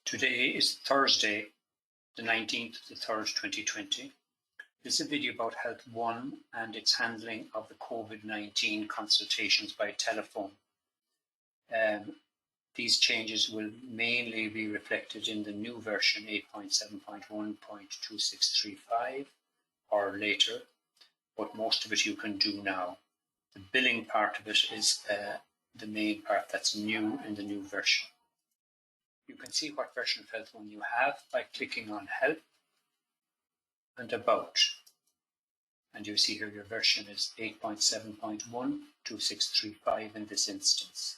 Today is Thursday, the 19th of the 3rd, 2020. This is a video about Health One and its handling of the COVID-19 consultations by telephone. These changes will mainly be reflected in the new version 8.7.1.2635 or later, but most of it you can do now. The billing part of it is the main part that's new in the new version. You can see what version of Health One you have by clicking on Help and About. And you see here your version is 8.7.1.2635 in this instance.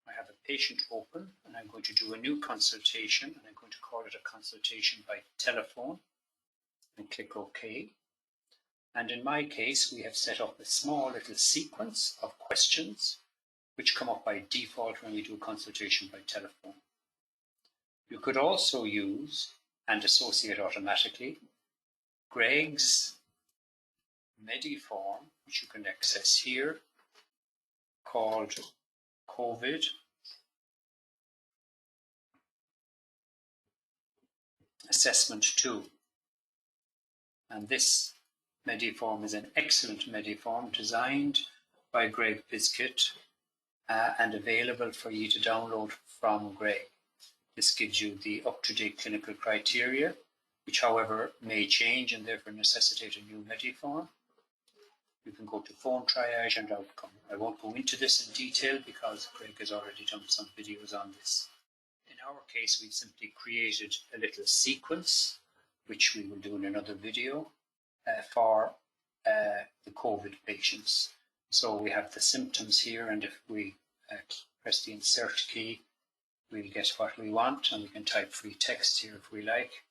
I have a patient open and I'm going to do a new consultation, and I'm going to call it a consultation by telephone and click OK. And in my case, we have set up a small little sequence of questions which come up by default when we do a consultation by telephone. You could also use and associate automatically Greg's Mediform, which you can access here, called COVID Assessment 2. And this Mediform is an excellent Mediform designed by Greg Biscuit and available for you to download from Greg. This gives you the up-to-date clinical criteria, which however may change and therefore necessitate a new Mediform. You can go to phone triage and outcome. I won't go into this in detail because Greg has already done some videos on this. In our case, we've simply created a little sequence, which we will do in another video, for the COVID patients. So we have the symptoms here, and if we press the insert key, we'll get what we want, and we can type free text here if we like,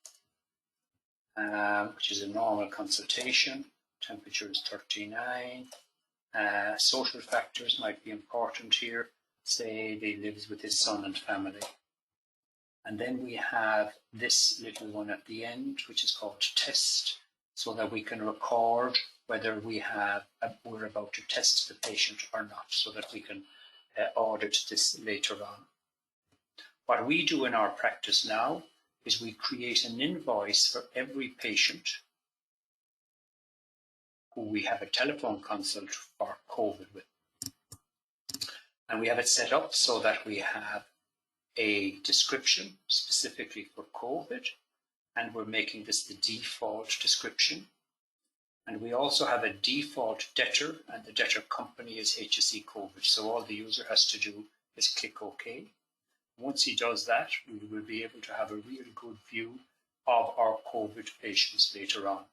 which is a normal consultation. Temperature is 39. Social factors might be important here. Say he lives with his son and family. And then we have this little one at the end, which is called test, so that we can record whether we're about to test the patient or not, so that we can audit this later on. What we do in our practice now is we create an invoice for every patient who we have a telephone consult for COVID with. And we have it set up so that we have a description specifically for COVID, and we're making this the default description. And we also have a default debtor, and the debtor company is HSE COVID. So all the user has to do is click OK. Once he does that, we will be able to have a real good view of our COVID patients later on.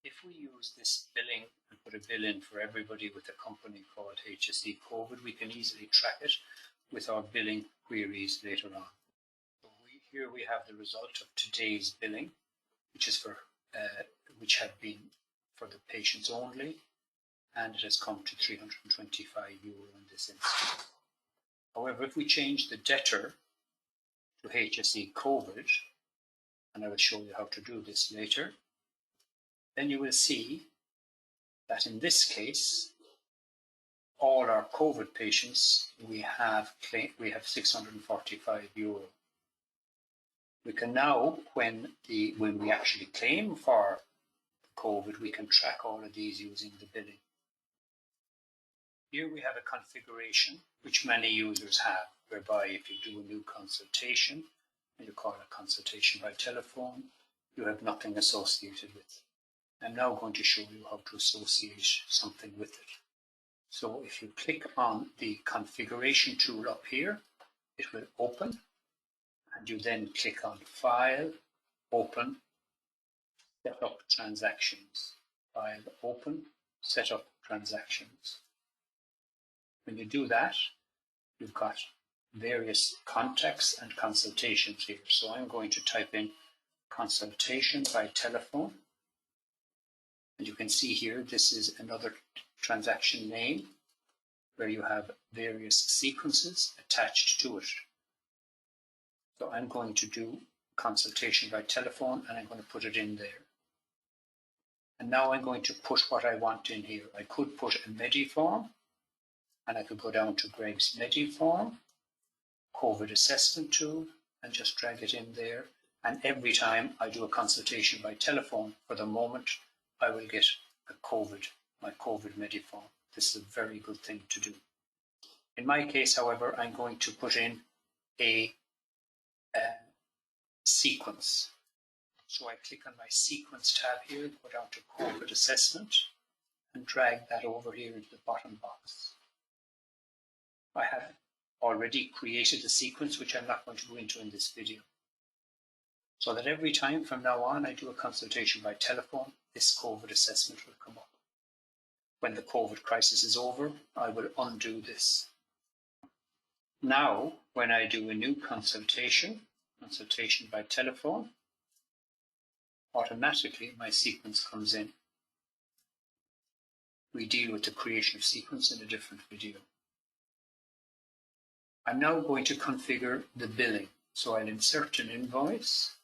If we use this billing and put a bill in for everybody with a company called HSE COVID, we can easily track it with our billing queries later on. So here we have the result of today's billing, which is which had been for the patients only, and it has come to €325 in this instance. However, if we change the debtor to HSE COVID, and I will show you how to do this later, then you will see that in this case, all our COVID patients, we have €645. We can now, when we actually claim for COVID, we can track all of these using the billing. Here we have a configuration which many users have, whereby if you do a new consultation and you call a consultation by telephone, you have nothing associated with it. I'm now going to show you how to associate something with it. So if you click on the configuration tool up here, it will open, and you then click on File, Open, Set up Transactions. File, Open, Set up Transactions. When you do that, you've got various contacts and consultations here. So I'm going to type in consultation by telephone. And you can see here, this is another transaction name where you have various sequences attached to it. So I'm going to do consultation by telephone, and I'm going to put it in there. And now I'm going to put what I want in here. I could put a Mediform, and I could go down to Greg's Mediform, COVID assessment tool, and just drag it in there. And every time I do a consultation by telephone, for the moment, I will get my COVID Mediform. This is a very good thing to do. In my case, however, I'm going to put in a sequence. So I click on my sequence tab here, go down to COVID assessment, and drag that over here into the bottom box. I have already created a sequence which I'm not going to go into in this video. So that every time from now on I do a consultation by telephone, this COVID assessment will come up. When the COVID crisis is over, I will undo this. Now, when I do a new consultation by telephone, automatically my sequence comes in. We deal with the creation of sequence in a different video. I'm now going to configure the billing. So I'll insert an invoice,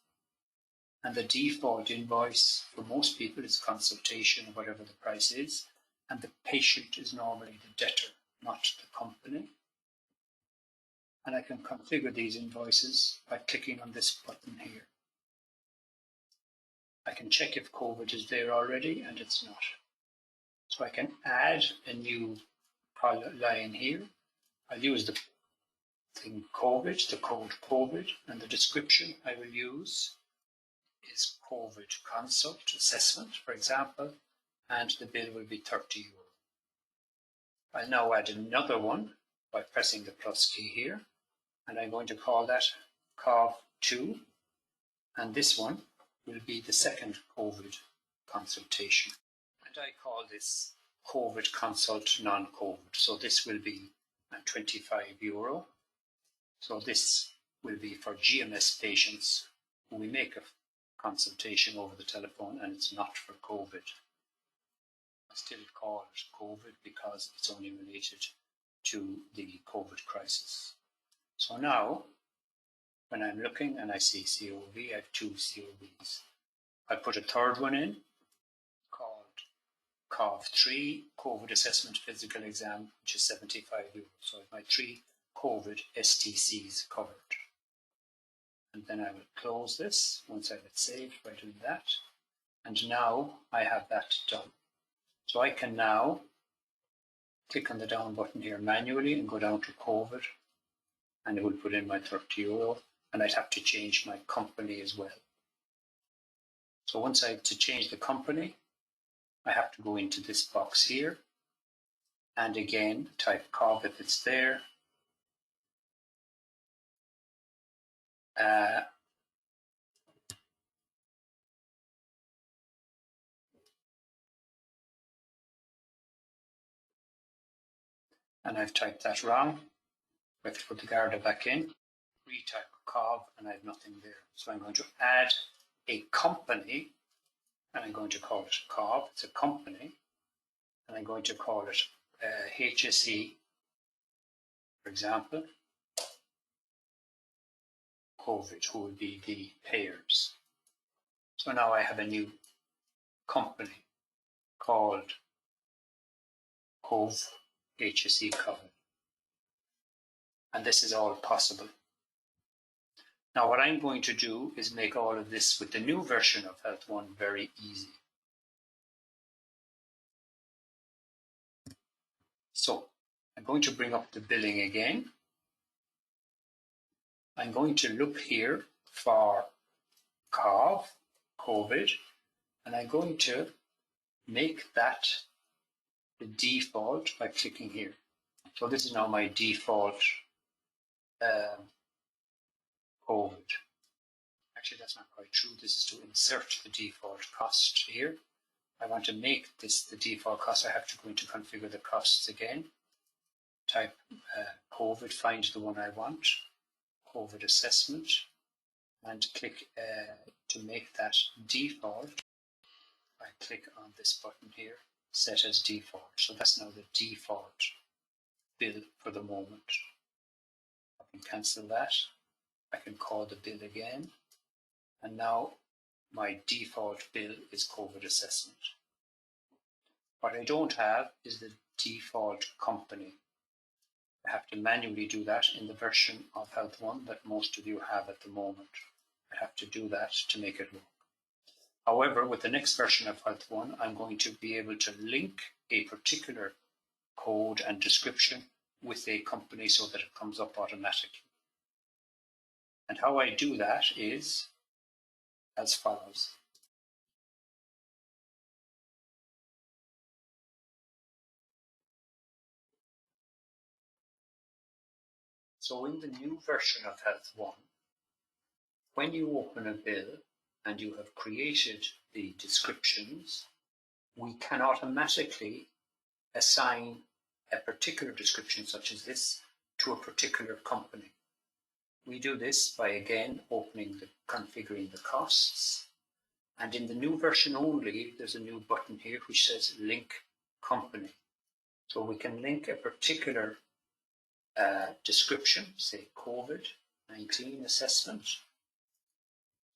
and the default invoice for most people is consultation, whatever the price is, and the patient is normally the debtor, not the company. And I can configure these invoices by clicking on this button here. I can check if COVID is there already, and it's not. So I can add a new line here. I'll use the thing COVID, the code COVID, and the description I will use is COVID consult assessment, for example, and the bill will be €30. I'll now add another one by pressing the plus key here, and I'm going to call that COV2, and this one will be the second COVID consultation. And I call this COVID consult non-COVID. So this will be €25. So this will be for GMS patients who we make a consultation over the telephone, and it's not for COVID. I still call it COVID because it's only related to the COVID crisis. So now, when I'm looking and I see COV, I have two COVs. I put a third one in called COV3, COVID Assessment Physical Exam, which is €75. So I have my 3 COVID STCs covered. And then I will close this once I have it saved by doing that. And now I have that done. So I can now click on the down button here manually and go down to COVID, and it will put in my €30, and I'd have to change my company as well. So once I have to change the company, I have to go into this box here, and again type COV if it's there. And I've typed that wrong. I have to put the Garda back in, retype COV, and I have nothing there. So I'm going to add a company, and I'm going to call it COV. It's a company, and I'm going to call it HSE, for example, COVID, who will be the payers. So now I have a new company called COV HSE COVID. And this is all possible. Now what I'm going to do is make all of this with the new version of Health One very easy. So I'm going to bring up the billing again. I'm going to look here for COV, COVID, and I'm going to make that the default by clicking here. So this is now my default COVID. Actually, that's not quite true. This is to insert the default cost here. I want to make this the default cost. I have to go into configure the costs again. Type COVID, find the one I want, COVID assessment, and click to make that default. I click on this button here, set as default. So that's now the default bill for the moment. I can cancel that. I can call the bill again. And now my default bill is COVID assessment. What I don't have is the default company. I have to manually do that in the version of Health One that most of you have at the moment. I have to do that to make it work. However, with the next version of Health One, I'm going to be able to link a particular code and description with a company so that it comes up automatically. And how I do that is as follows. So in the new version of Health One, when you open a bill and you have created the descriptions, we can automatically assign a particular description such as this to a particular company. We do this by again configuring the costs, and in the new version only there's a new button here which says link company. So we can link a particular description, say COVID-19 assessment,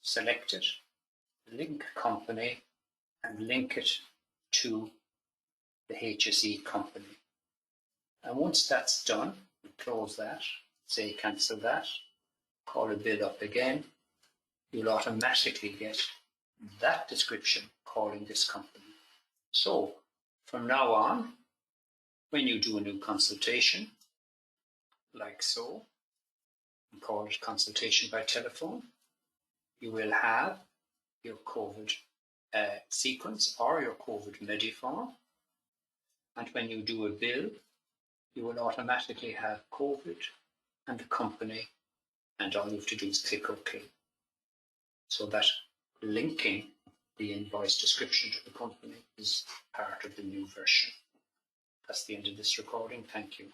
select it, link company, and link it to the HSE company. And once that's done, we close that, say cancel that, call a bill up again, you'll automatically get that description calling this company. So from now on, when you do a new consultation, like so, and call it consultation by telephone, you will have your COVID sequence or your COVID Mediform. And when you do a bill, you will automatically have COVID and the company, and all you have to do is click OK. So that linking the invoice description to the company is part of the new version. That's the end of this recording. Thank you.